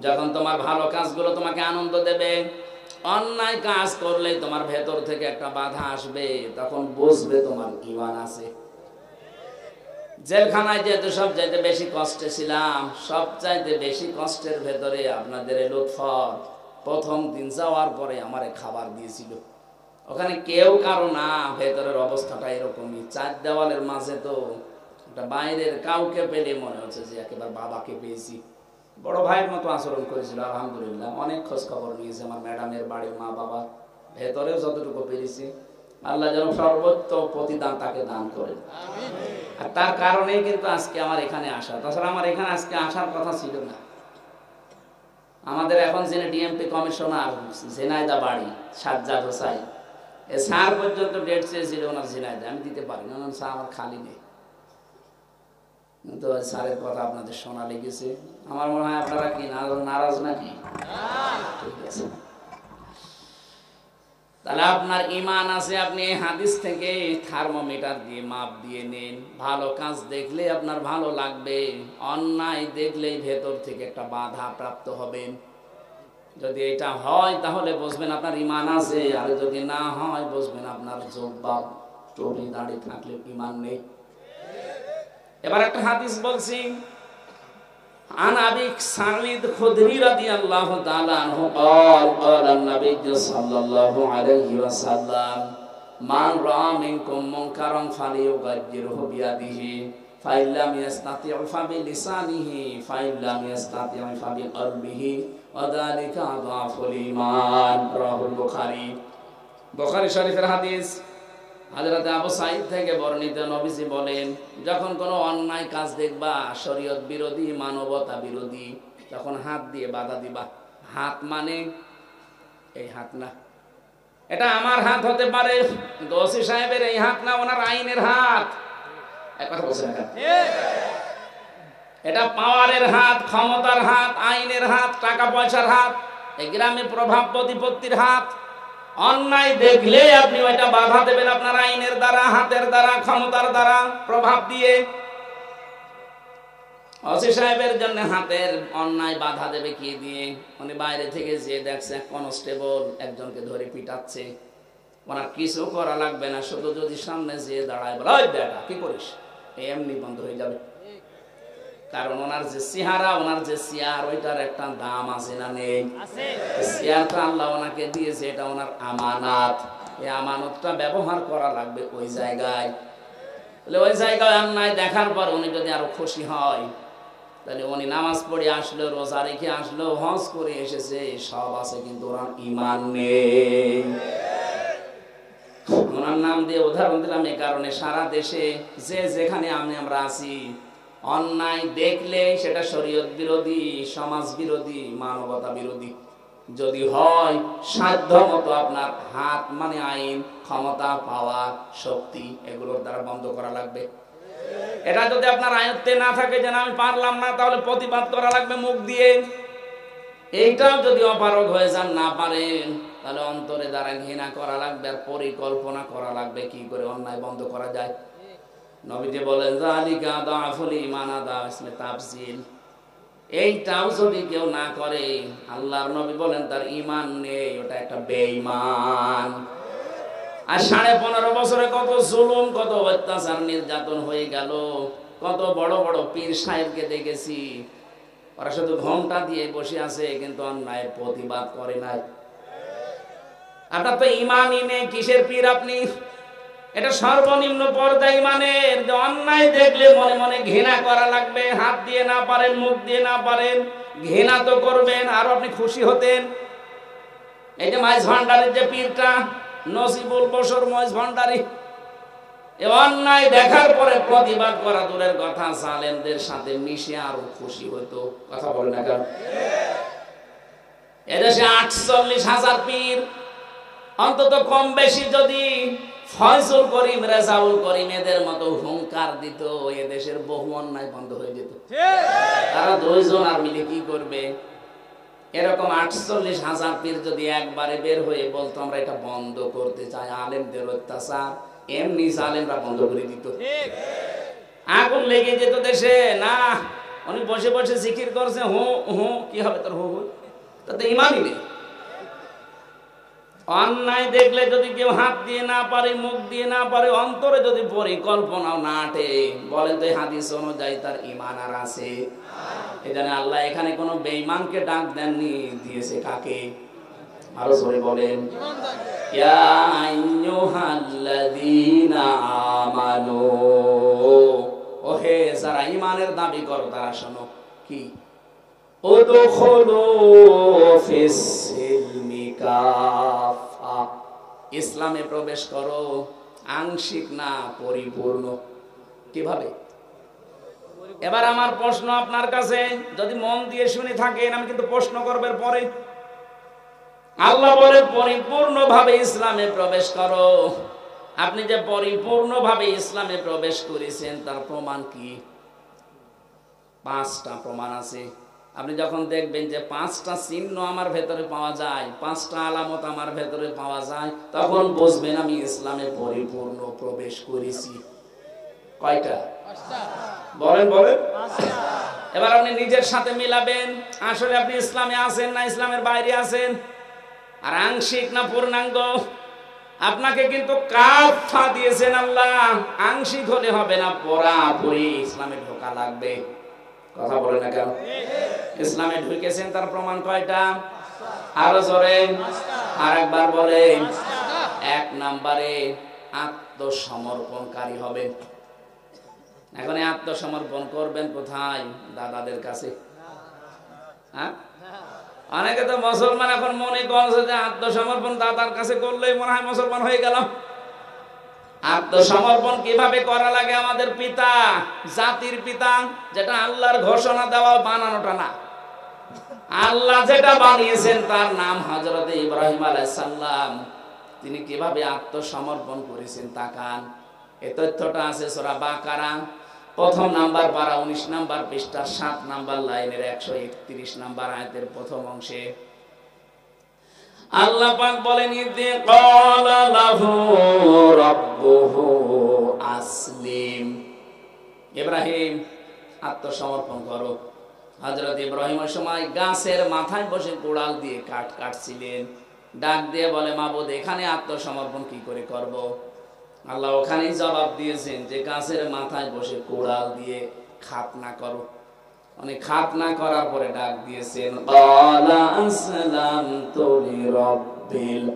যখন তোমার ভালো কাজগুলো তোমাকে আনন্দ দেবে, অন্যায় কাজ করলে তোমার ভেতর থেকে একটা বাধা আসবে, তখন বুঝবে তোমার ঈমান আছে। জেলখানায় যেহেতু সবচাইতে বেশি কষ্টে ছিলাম, সবচাইতে বেশি কষ্টের ভেতরে আপনাদের লুৎফর প্রথম দিন যাওয়ার পরে আমারে খাবার দিয়েছিল। ওখানে কেউ কারো না, ভেতরের অবস্থাটা এরকমই। চার দেওয়ালের মাঝে তো একটা বাইরের কাউকে পেলে মনে হচ্ছে যে একেবারে বাবাকে পেয়েছি। বড় ভাইয়ের মতো আচরণ করেছিল আলহামদুলিল্লাহ। অনেক খোঁজ খবর নিয়েছে আমার ম্যাডামের বাড়ির মা বাবা। ভেতরেও যতটুকু পেরেছি, আল্লাহ যেন সর্বোচ্চ প্রতিদান তাকে দান করেন। আর তার কারণেই কিন্তু আজকে আমার এখানে আসা। তাছাড়া আমার এখানে আজকে আসার কথা ছিল না। আমাদের এখন যিনি ডিএমপি কমিশনার ঝিনাইদহ বাড়ি সাজ্জাদ হোসাইন, এ স্যার পর্যন্ত ডেট চেয়েছিল ওনার ঝিনাইদহ, আমি দিতে পারি না, স্যার আমার খালি নেই। কিন্তু স্যারের কথা আপনাদের শোনা লেগেছে। আমার মনে হয় আপনারা কি নারাজ নাকি? ঠিক আছে, তাহলে আপনার ঈমান আছে। আপনি এই হাদিস থেকে থার্মোমিটার দিয়ে মাপ দিয়ে নেন। ভালো কাজ দেখলে আপনার ভালো লাগবে, অন্যায় দেখলেই ভেতর থেকে একটা বাধা প্রাপ্ত হবেন। যদি এটা হয় তাহলে বুঝবেন আপনার ঈমান আছে, আর যদি না হয় বুঝবেন আপনার জবাব টুপি দাঁড়িয়ে থাকলে ঈমান নেই। এবার একটা হাদিস বলছি। عن أبي سعيد الخدري رضي الله تعالى عنه قال قال النبي صلى الله عليه وسلم من رأى منكم منكرا فليغيره بيده فإن لم يستطع فبلسانه فإن لم يستطع فبقلبه وذلك أضعف الإيمان رواه البخاري। বুখারী শরীফের হাদিস। হযরত আবু সাঈদ থেকে বর্ণিত, নবীজি বলেন, যখন কোনো অন্যায় কাজ দেখবা, শরীয়ত বিরোধী, মানবতা বিরোধী, তখন হাত দিয়ে বাধা দিবা। হাত মানে এই হাত না, এটা আমার হাত হতে পারে, কিন্তু ওসি সাহেবের এই হাত না, ওনার আইনের হাত। এক কথা বলছেন না? এটা পাওয়ারের হাত, ক্ষমতার হাত, আইনের হাত, টাকা পয়সার হাত, এই গ্রামে প্রভাব প্রতিপত্তির হাত। অন্যায় দেখলে আপনি ওইটা বাধা দেবেন আপনার আইনের দ্বারা, হাতের দ্বারা, ক্ষমতার দ্বারা, প্রভাব দিয়ে। ওসি সাহেবের জন্য হাতের অন্যায় বাধা দেবে কি দিয়ে? উনি বাইরে থেকে যে দেখছে কনস্টেবল একজনকে ধরে পিটাচ্ছে, ওনার কিছু করা লাগবে না, শুধু যদি সামনে যে দাঁড়ায় বলে, ওই বেটা কি করিস, এমনি বন্ধ হয়ে যাবে। কারণ ওনার যে চেহারা, ওনার যে চেয়ার, ওইটার একটা দাম আছে না নেই? চেয়ারটা আল্লাহ ওনাকে দিয়েছে, এটা ওনার আমানত। এই আমানতটা ব্যবহার করা লাগবে ওই জায়গায়। ওই জায়গায় অন্যায় দেখার পর উনি যদি আরো খুশি হয়, তাহলে উনি নামাজ পড়ে আসলো, রোজা রেখে আসলো, হজ করে এসেছে, সব আছে, কিন্তু ওনার ঈমান নেই। ওনার নাম দিয়ে উদাহরণ দিলাম এই কারণে, সারা দেশে যে যেখানে আমরা আছি, অন্যায় দেখলে সেটা শরীয়ত বিরোধী, সমাজ বিরোধী, মানবতা বিরোধী যদি হয়, সাধ্য মতো আপনার হাত মানে আইন, ক্ষমতা, পাওয়ার, শক্তি, এগুলোর দ্বারা বন্ধ করা লাগবে। এটা যদি আপনার আয়ত্তে না থাকে যে আমি পারলাম না, তাহলে প্রতিবাদ করা লাগবে মুখ দিয়ে। এইটাও যদি অপারগ হয়ে যান, না পারেন, তাহলে অন্তরে দ্বারা ঘৃণা করা লাগবে, আর পরিকল্পনা করা লাগবে কি করে অন্যায় বন্ধ করা যায়। নবীজি বলেন, যালিকা দাফুল ঈমান, আদা ইসমে তাফসিল। এইটাও যদি কেউ না করে, আল্লাহর নবী বলেন তার ঈমান নেই, ওটা একটা বেঈমান। আর 15.5 বছরে কত জুলুম, কত অত্যাচার, নির্যাতন হয়ে গেল। কত বড় বড় পীর সাহেবকে দেখেছি, ওরা শুধু ঘোমটা দিয়ে বসে আছে, কিন্তু অন্যায়ের প্রতিবাদ করে নাই। আপনার তো ঈমানই নেই, কিসের পীর আপনি? এটা সর্বনিম্ন পর্যায়ে ঈমানের, যে অন্যায় দেখলে মনে মনে ঘৃণা করা লাগবে। হাত দিয়ে না পারেন, মুখ দিয়ে না পারেন, ঘৃণা তো করবেন, আর আপনি খুশি হতেন। এই যে মাইজ ভান্ডারের যে পীরটা, নসিবুল বশর মইজ ভান্ডারি, এই অন্যায় দেখার পরে প্রতিবাদ করা দূরের কথা, জালেমদের সাথে মিশে আরো খুশি হতো। কথা বলে না কেন? এদেশে 48,000 পীর, অন্তত কম বেশি যদি ফয়জুল করিম, রেজাউল করিম এদের মতো হুঙ্কার দিত, এদেশের বহু অন্যায় বন্ধ হয়ে যেত। তারা দুইজন আর মিলে কি করবে? এরকম 48,000 পীর যদি একবারে বের হয়ে বলতো আমরা এটা বন্ধ করতে চাই, আলেমদের অত্যাচার, এমনি জালেমরা বন্ধ করে দিত। আগুন লেগে যেত দেশে না, উনি বসে বসে জিকির করছে, হু হু, কি হবে তোর হু হু, তাতে ইমানই নেই। অন্যায় দেখলে যদি কেউ হাত দিয়ে না পারে, মুখ দিয়ে না পারে, অন্তরে যদি পরিকল্পনাও না আটে, বলেন তো হাদিস অনুযায়ী তার ইমান আর আছে? এখানে আল্লাহ এখানে কোনো বেঈমানকে ডাক দেননি, দিয়েছে কাকে? আরো জোরে বলেন, ইয়া আইয়ুহাল্লাযীনা আমানু, ওহে যারা ঈমানের দাবি করো তারা শোনো, কি? উদখুলু ফিস সিলমি কাফা, ইসলামে প্রবেশ করো, আংশিক না পরিপূর্ণ। কিভাবে? এবার আমার প্রশ্ন আপনার কাছে, যদি মন দিয়ে শুনে থাকেন, আমি কিন্তু প্রশ্ন করবার পরে, আল্লাহ বলে পরিপূর্ণভাবে ইসলামে প্রবেশ করো। আপনি যে পরিপূর্ণভাবে ইসলামে প্রবেশ করেছেন তার প্রমাণ কি? 5টা প্রমাণ আছে। আপনি যখন দেখবেন যে 5টা চিহ্ন আমার ভেতরে পাওয়া যায়, 5টা আলামত আমার ভেতরে পাওয়া যায়, তখন বুঝবেন আমি ইসলামে পরিপূর্ণ প্রবেশ করেছি। কয়টা? বলেন বলেন। এবার আপনি নিজের সাথে মিলাবেন, আসলে আপনি ইসলামে আছেন না ইসলামের বাইরে আছেন, আর আংশিক না পূর্ণাঙ্গ। আপনাকে কিন্তু কাফা দিয়েছেন আল্লাহ, আংশিক হলে হবে না, পুরাপুরি ইসলামে ঢোকা লাগবে। কথা বলে না কেন? ইসলামে ঢুকেছেন তার প্রমাণ কয়টা? আরো জোরে আর একবার বলেন। 1 নম্বরে আত্মসমর্পণকারী হবেন। এখন আত্মসমর্পণ করবেন কোথায়? দাদাদের কাছে। হ্যাঁ, অনেকে তো মুসলমান এখন মনে করছে যে আত্মসমর্পণ দাদার কাছে করলেই মনে হয় মুসলমান হয়ে গেলাম। আত্মসমর্পণ কিভাবে করা লাগে? আমাদের পিতা, জাতির পিতা, যেটা আল্লাহর ঘোষণা দেওয়া, বানানোটা না, আল্লাহ যেটা বানিয়েছেন, তার নাম হযরত ইব্রাহিম আলাইহিস সালাম। তিনি কিভাবে আত্মসমর্পণ করেছেন তাকান। এই তথ্যটা আছে সূরা বাকারা 1ম নাম্বার পারা 19 নাম্বার পৃষ্ঠা 7 নাম্বার লাইনের 131 নাম্বার আয়াতের প্রথম অংশে আল্লাহ পাক বলেন, ইযে ক্বালা লাহু রাব্বুহু আসলিম, ইব্রাহিম আত্মসমর্পণ করো। হযরত ইব্রাহিমের সময় গাছের মাথায় বসে কোড়াল দিয়ে কাঠ কাটছিলেন, ডাক দিয়ে বলে, মাবুদ এখানে আত্মসমর্পণ কি করে করব? আল্লাহ ওখানেই জবাব দিয়েছেন যে গাছের মাথায় বসে কোড়াল দিয়ে খাতনা করো। মানে খাতনা করার পরে ডাক দিয়েছেন, ক্বালা আসলামতু লিরাব্বিল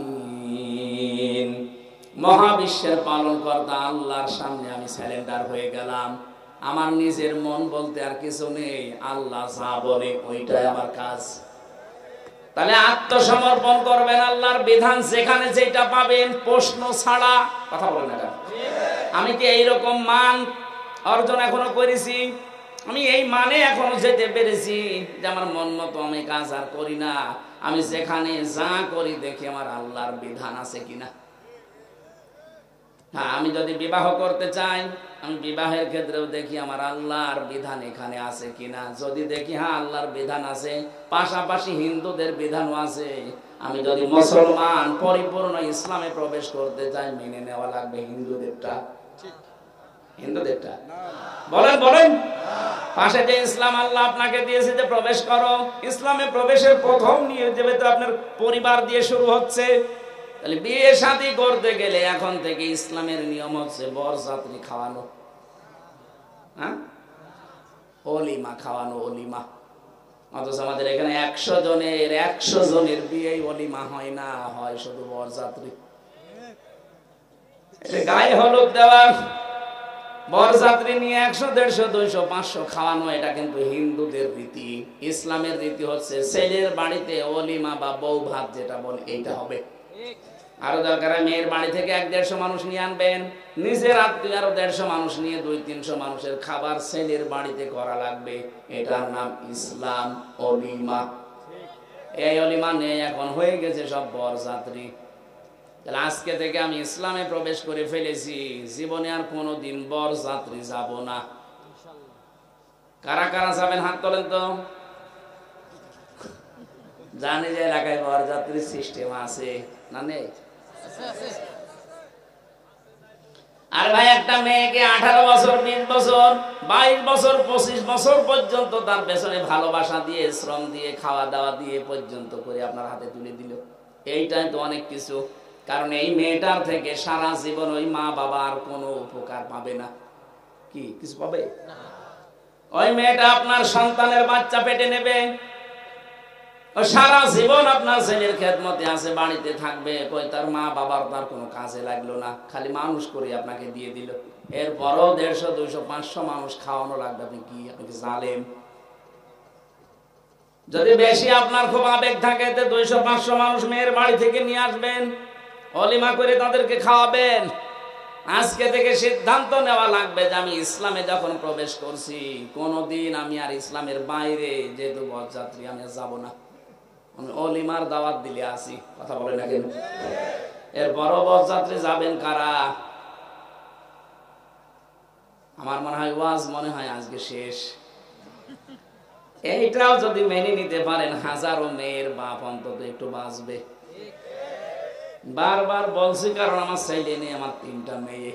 আলামিন, মহাবিশ্বের পালনকর্তা আল্লাহর সামনে আমি সারেন্ডার হয়ে গেলাম। আমার নিজের মন বলতে আর কিছু নেই, আল্লাহ যা বলে ওইটাই আমার কাজ। তাহলে আত্মসমর্পণ করবেন, আল্লাহর বিধান যেখানে যেটা পাবেন, প্রশ্ন ছাড়া। কথা বলেন না? আমি কি এইরকম মান অর্জন এখনো করেছি? আমি এই মানে এখনো যেতে পেরেছি যে আমার মন মতো আমি কাজ আর করি না, আমি যেখানে যা করি দেখি আমার আল্লাহর বিধান আছে কিনা। হ্যাঁ, আমি যদি বিবাহ করতে চাই, আমি বিবাহের ক্ষেত্রেও দেখি আমার আল্লাহর বিধান এখানে আছে কিনা। যদি দেখি হ্যাঁ আল্লাহর বিধান আছে, পাশাপাশি হিন্দুদের বিধানও আছে, আমি যদি মুসলমান পরিপূর্ণ ইসলামে প্রবেশ করতে চাই, মেনে নেওয়া লাগবে হিন্দুদেরটা। হিন্দুদেরটা বলেন বলেন। পাশে যে ইসলাম আল্লাহ আপনাকে দিয়েছে যে প্রবেশ করো, ইসলামে প্রবেশের প্রথম নিয়ম যেহেতু আপনার পরিবার দিয়ে শুরু হচ্ছে, তাহলে বিয়ে শাদী করতে গেলে এখন থেকে ইসলামের নিয়ম হচ্ছে বরযাত্রী খাওয়ানো। হ্যাঁ, অলিমা খাওয়ানো, অলিমা। অথচ আমাদের এখানে 100 জনের বিয়ে অলিমা হয় না, হয় শুধু বরযাত্রী। গায়ে হলুদ দেওয়া, বরযাত্রী নিয়ে 100, 150, 200, 500 খাওয়ানো, এটা কিন্তু হিন্দুদের রীতি। ইসলামের রীতি হচ্ছে ছেলের বাড়িতে অলিমা বা বউ ভাত যেটা বলে এইটা হবে। আরো দরকার মেয়ের বাড়ি থেকে 100-150 মানুষ নিয়ে আনবেন, নিজের আত্মীয় আরো 150 মানুষ নিয়ে 200-300 মানুষের খাবার ছেলের বাড়িতে করা লাগবে। এটার নাম ইসলাম, অলিমা। এই অলিমা নেই, এখন হয়ে গেছে সব বরযাত্রী। তাহলে আজকে থেকে আমি ইসলামে প্রবেশ করে ফেলেছি, জীবনে আর কোনোদিন বরযাত্রী যাব না। কারা কারা যাবেন হাত তোলেন তো। জানি যে এলাকায় বরযাত্রীর সিস্টেম আছে না? নেই? আর ভাই একটা মেয়েকে 18 বছর, 20 বছর, 22 বছর, 25 বছর পর্যন্ত তার পেছনে ভালোবাসা দিয়ে, শ্রম দিয়ে, খাওয়া দাওয়া দিয়ে পর্যন্ত করে আপনার হাতে তুলে দিল। এইটাই তো অনেক কিছু। কারণ এই মেয়েটার থেকে সারা জীবন ওই মা বাবা আর কোনো উপকার পাবে না। কি কিছু পাবে না? ওই মেয়েটা আপনার সন্তানের বাচ্চা পেটে নেবে, ও সারা জীবন আপনার ছেলের খেদমতে আছে, বাড়িতে থাকবে, কই তার মা বাবার তার কোনো কাজে লাগলো না, খালি মানুষ করে আপনাকে দিয়ে দিল। এরপরও 150, 200, 500 মানুষ খাওয়ানো লাগবে। আপনি কি জালেম? যদি বেশি আপনার খুব আবেগ থাকে, 200, 500 মানুষ মেয়ের বাড়ি থেকে নিয়ে আসবেন, অলিমা করে তাদেরকে খাওয়াবেন। আজকে থেকে সিদ্ধান্ত নেওয়া লাগবে যে আমি ইসলামে যখন প্রবেশ করছি, কোনদিন আমি আর ইসলামের বাইরে যেহেতু বরযাত্রী আমি যাব না। আমি অলিমার দাওয়াত দিলে আসি, কথা বলে না কেন? এর বড় বরযাত্রী যাবেন কারা? আমার মনে হয় ওয়াজ মনে হয় আজকে শেষ। এইটাও যদি মেনে নিতে পারেন, হাজারো মেয়ের বাপ অন্তত একটু বাঁচবে। বারবার বলছি কারণ আমার ছেলে নেই, আমার 3টা মেয়ে,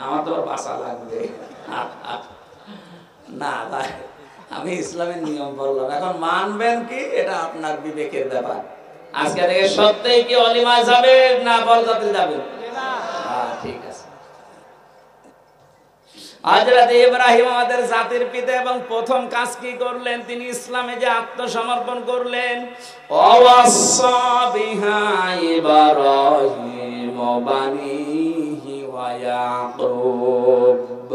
আমার তো বাঁচা লাগবে না ভাই। আমি ইসলামের নিয়ম বললাম, এখন মানবেন কি এটা আপনার বিবেকের ব্যাপার। আজকে থেকে সত্যিই কি অলিমায় যাবে না বরযাত্রী যাবে? ঠিক আছে। হযরত ইব্রাহিম আমাদের জাতির পিতা, এবং প্রথম কাজ কি করলেন? তিনি ইসলামে যে আত্মসমর্পণ করলেন। ওয়াসা বিহা ইব্রাহিম বানিহি ওয়া ইয়াকুব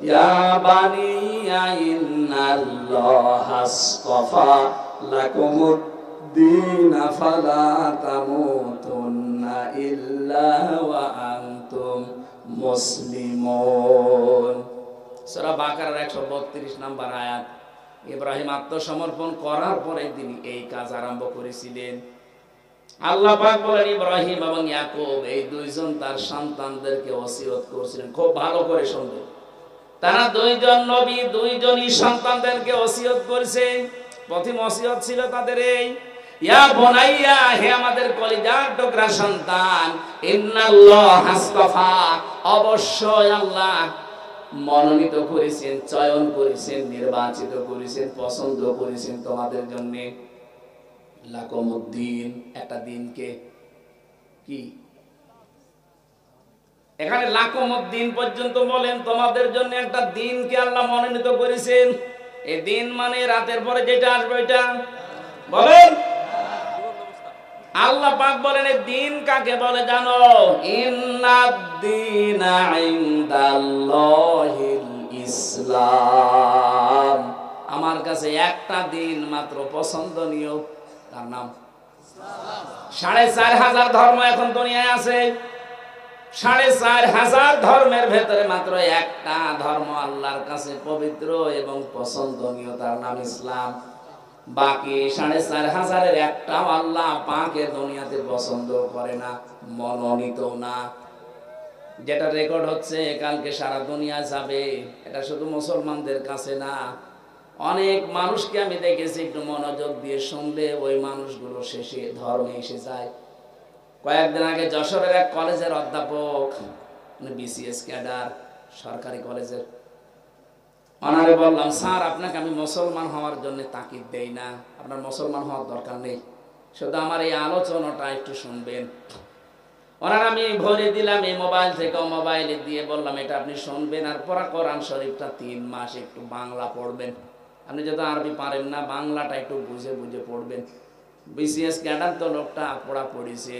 ইয়া বানিয়া ইন্নাল্লাহা আসতাফা লাকুমুদ-দীন ফালা তামুতুন্না ইল্লা ওয়া আনতুম মুসলিমুন। সূরা বাকারার 132 নম্বর আয়াত। ইব্রাহিম আত্মসমর্পণ করার পরে তিনি এই কাজ আরম্ভ করেছিলেন। আল্লাহ পাক বলেন ইব্রাহিম এবং ইয়াকুব এই দুইজন তার সন্তানদেরকে ওসিয়ত করেছিলেন। খুব ভালো করে শুনবেন। তারা দুইজন নবী, দুইজনই সন্তানদেরকে ওসিয়ত করেছে। প্রথম ওসিয়ত ছিল তাদের এই, ইয়া বুনাইয়া, হে আমাদের কলিজার টুকরা সন্তান, ইন্নাল্লাহা আসতাফা, অবশ্যই আল্লাহ মনোনীত করেছেন, চয়ন করেছেন, নির্বাচিত করেছেন, পছন্দ করেছেন তোমাদের জন্য লাকুমুদ্দিন, একটা দিনকে। কি এখানে লাকুমুদ্দিন পর্যন্ত বলেন, তোমাদের জন্য একটা দিনকে আল্লাহ মনোনীত করেছেন। এই দিন মানে রাতের পরে যেটা আসবে ওইটা বলেন। আল্লাহ পাক বলেন এই দিন কাকে বলে জানো? ইন্নাদ-দীনা ইনদাল্লাহিল ইসলাম। আমার কাছে একটা দিন মাত্র পছন্দনীয়, তার নাম ইসলাম। 4500 ধর্ম এখন দুনিয়ায় আছে। 4500 ধর্মের ভেতরে মাত্র একটা ধর্ম আল্লাহর কাছে পবিত্র এবং পছন্দনীয়, তার নাম ইসলাম। বাকি 4500-এর একটাও আল্লাহ পাকের দুনিয়াতে পছন্দ করে না, মনোনীত না। যেটা রেকর্ড হচ্ছে কালকে সারা দুনিয়া যাবে, এটা শুধু মুসলমানদের কাছে না, অনেক মানুষকে আমি দেখেছি একটু মনোযোগ দিয়ে শুনলে ওই মানুষগুলো শেষে ধর্মে এসে যায়। কয়েকদিন আগে যশোরের এক কলেজের অধ্যাপক, বিসিএস ক্যাডার, সরকারি কলেজের, ওনারে বললাম, স্যার আপনাকে আমি মুসলমান হওয়ার জন্য তাকিদ দেই না, আপনার মুসলমান হওয়ার দরকার নেই, শুধু আমার এই আলোচনাটা একটু শুনবেন। ওনার আমি ভরে দিলাম এই মোবাইল থেকে, মোবাইলে দিয়ে বললাম এটা আপনি শুনবেন, আর পড়া কোরআন শরীফটা 3 মাস একটু বাংলা পড়বেন। আপনি যেহেতু আরবি পারেন না, বাংলাটা একটু বুঝে বুঝে পড়বেন। বিসিএস ক্যাডার তো লোকটা পড়া পড়েছে,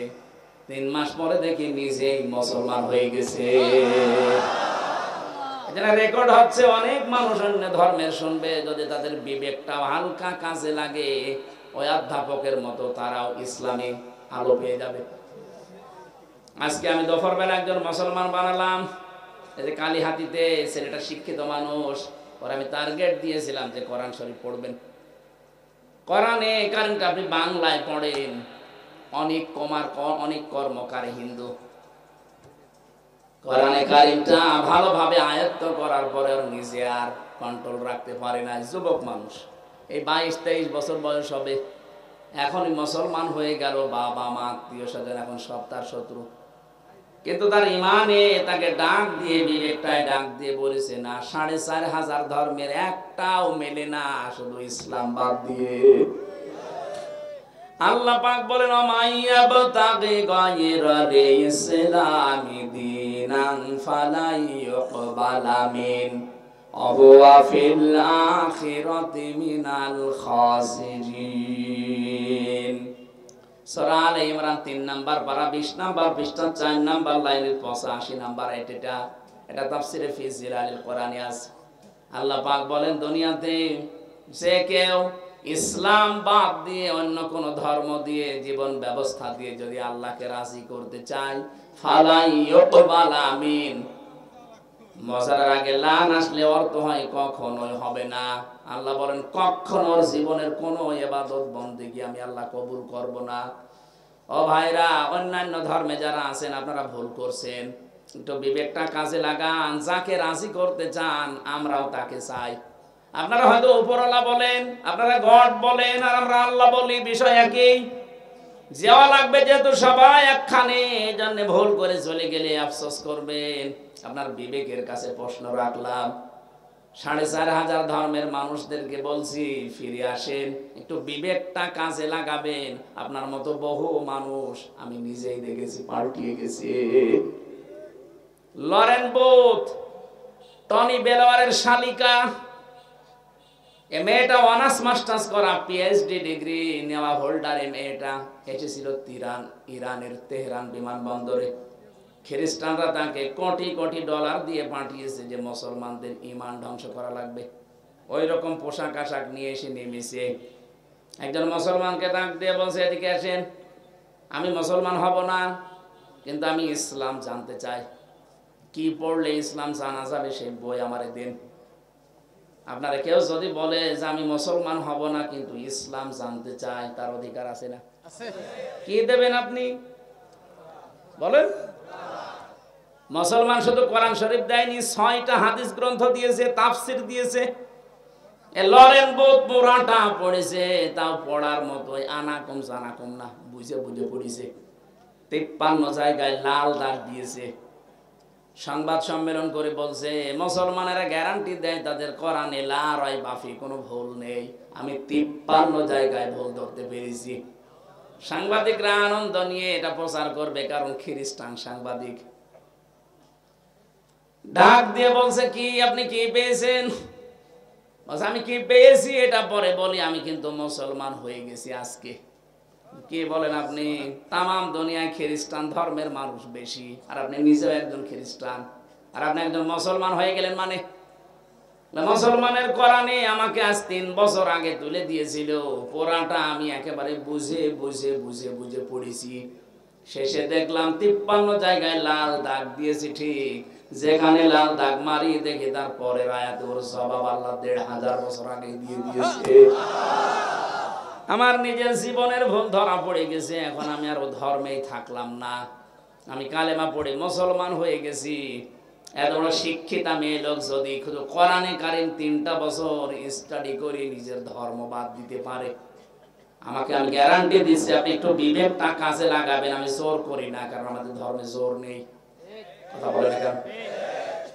3 মাস পরে দেখি নিজেই মুসলমান হয়ে গেছে। এটা রেকর্ড হচ্ছে, অনেক মানুষ অন্য ধর্মের শুনবে, যদি তাদের বিবেকটা হালকা কাজে লাগে ওই অধ্যাপকের মতো তারাও ইসলামী আলো পেয়ে যাবে। আজকে আমি দুপুর বেলা একজন মুসলমান বানালাম, এই যে কালীহাতিতে, ছেলেটা শিক্ষিত মানুষ, ওর আমি টার্গেট দিয়েছিলাম যে কোরআন শরীফ পড়বেন। কোরআনে কারণটা আপনি বাংলায় পড়েন, অনেক কর্মকারী হিন্দু কোরআনে কারিমটা ভালোভাবে আয়ত্ত করার পরে নিজে আর কন্ট্রোল রাখতে পারে না। যুবক মানুষ, এই 22-23 বছর বয়স হবে, এখনই মুসলমান হয়ে গেল, বাবা মা আত্মীয় স্বজন এখন সব তার শত্রু। কিন্তু তার ইমানে তাকে ডাক দিয়ে, বিবেকটায় ডাক দিয়ে বলেছে না, 4,500 ধর্মের একটাও মেলে না, শুধু ইসলাম বাদ দিয়ে। আল্লাহ পাক বলেন, মাইয়াবতাগি গায়রাল ইসলামি দীনান ফালাই ইউকবালা মিন ওয়া ফিল আখিরাতি মিনাল খাসিরিন। সূরা আলে ইমরান 3 নাম্বার পারা 20 নাম্বার পৃষ্ঠা 4 নাম্বার লাইনের 85 নাম্বার এটা তাফসিরে ফি জিলালিল কোরআনে আছে। আল্লাহ পাক বলেন, দুনিয়াতে যে কেউ ইসলাম বাদ দিয়ে অন্য কোন ধর্ম দিয়ে, জীবন ব্যবস্থা দিয়ে যদি আল্লাহকে রাজি করতে চায়, ফালাই ইউকবালা মিন, মজার আগে লান আসলে অর্থ হয় কখনোই হবে না। আল্লাহ বলেন, কখনো ওর জীবনের কোনো ইবাদত বন্দেগী আমি আল্লাহ কবুল করব না। ও ভাইরা, অন্যান্য ধর্মে যারা আছেন আপনারা ভুল করছেন, একটু বিবেকটা কাজে লাগান। যাকে রাজি করতে চান আমরাও তাকে চাই। আপনারা হয়তো উপরওয়ালা বলেন, আপনারা গড বলেন, আর আমরা আল্লাহ বলি, বিষয় একই। যাওয়া লাগবে যেহেতু সবাই একখানে, এজন্য ভুল করে চলে গেলে আফসোস করবেন। আপনার বিবেকের কাছে প্রশ্ন রাখলাম, 4,500 ধর্মের মানুষদেরকে বলছি ফিরে আসেন, একটু বিবেকটা কাজে লাগাবেন। আপনার মতো বহু মানুষ আমি নিজেই দেখেছি পাল্টিয়ে গেছে। লরেন বুথ, টনি বেলওয়ারের শালিকা, এ মেয়েটা অনার্স মাস্টার্স করা, পিএইচডি ডিগ্রি নেওয়া হোল্ডার। এ মেয়েটা এসেছিল ইরানের তেহরান বিমানবন্দরে। খ্রিস্টানরা তাকে কোটি কোটি ডলার দিয়ে পাঠিয়েছে যে মুসলমানদের ঈমান ধ্বংস করা লাগবে। ওই রকম পোশাক আশাক নিয়ে এসে নেমেছে। একজন মুসলমানকে ডাক দিয়ে বলছে, এদিকে আসেন, আমি মুসলমান হব না, কিন্তু আমি ইসলাম জানতে চাই। কি পড়লে ইসলাম জানা যাবে সেই বই আমারে দিন। আপনারা কেউ যদি বলে যে আমি মুসলমান হব না কিন্তু ইসলাম জানতে চাই, তার অধিকার আছে না? কি দেবেন আপনি বলেন? মুসলমান শুধু কোরআন শরীফ দেয়নি, 6টা হাদিস গ্রন্থ দিয়েছে, তাফসির দিয়েছে। লরেন বুথ পুরাটা পড়েছে, তাও পড়ার মতোই আনাকুম জানাকুম না, বুঝে বুঝে পড়েছে। 53 জায়গায় লাল দাগ দিয়েছে। সংবাদ সম্মেলন করে বলছে, মুসলমানেরা গ্যারান্টি দেয় তাদের কোরআনে লা রাইবা ফি কোনো ভুল নেই। আমি 53 জায়গায় ভুল ধরতে পেরেছি। সাংবাদিকরা আনন্দ নিয়ে এটা প্রচার করবে, কারণ খ্রিস্টান সাংবাদিক। ডাক দিয়ে বলছে, কি আপনি কি পেয়েছেন? আমি কি পেয়েছি এটা পরে বলি, আমি কিন্তু মুসলমান হয়ে গেছি আজকে। কি বলেন আপনি? তামাম দুনিয়ায় খ্রিস্টান ধর্মের মানুষ বেশি, আর আপনি নিজেও একজন খ্রিস্টান, আর আপনি একজন মুসলমান হয়ে গেলেন। মানে মুসলমানের কোরআনে আমাকে আজ 3 বছর আগে তুলে দিয়েছিল, পুরাটা আমি একেবারে বুঝে বুঝে বুঝে বুঝে পড়েছি। শেষে দেখলাম 53 জায়গায় লাল দাগ দিয়েছি। ঠিক যেখানে লাল দাগ মারি দেখি তার পরের আয়াতে ওর জবাব আল্লাহ 1,500 বছর আগে দিয়ে দিয়েছে। আমার নিজের জীবনের ভুল ধরা পড়ে গেছে। এখন আমি আর ও ধর্মেই থাকলাম না, আমি কালেমা পড়ে মুসলমান হয়ে গেছি। এত বড় শিক্ষিতা মেয়ে লোক যদি শুধু কোরআনে কারিম 3টা বছর স্টাডি করে নিজের ধর্ম বাদ দিতে পারে, আমাকে আমি গ্যারান্টি দিচ্ছি আপনি একটু বিবেকটা কাজে লাগাবেন। আমি জোর করি না, কারণ আমাদের ধর্মে জোর নেই। কথা বলেন কেন?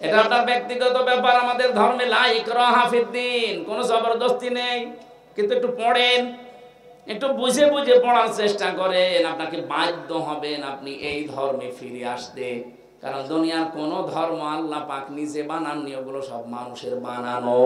এটা আপনার ব্যক্তিগত ব্যাপার। আমাদের ধর্মে লা ইকরাহা ফিদ্দিন, কোনো জবরদস্তি নেই। কিন্তু একটু পড়েন, একটু বুঝে বুঝে পড়ার চেষ্টা করেন। আপনাকে বাধ্য হবেন আপনি এই ধর্মে ফিরে আসতে, কারণ দুনিয়ার কোন ধর্ম আল্লাহ পাক নিজে বানাননি, ওগুলো সব মানুষের বানানো।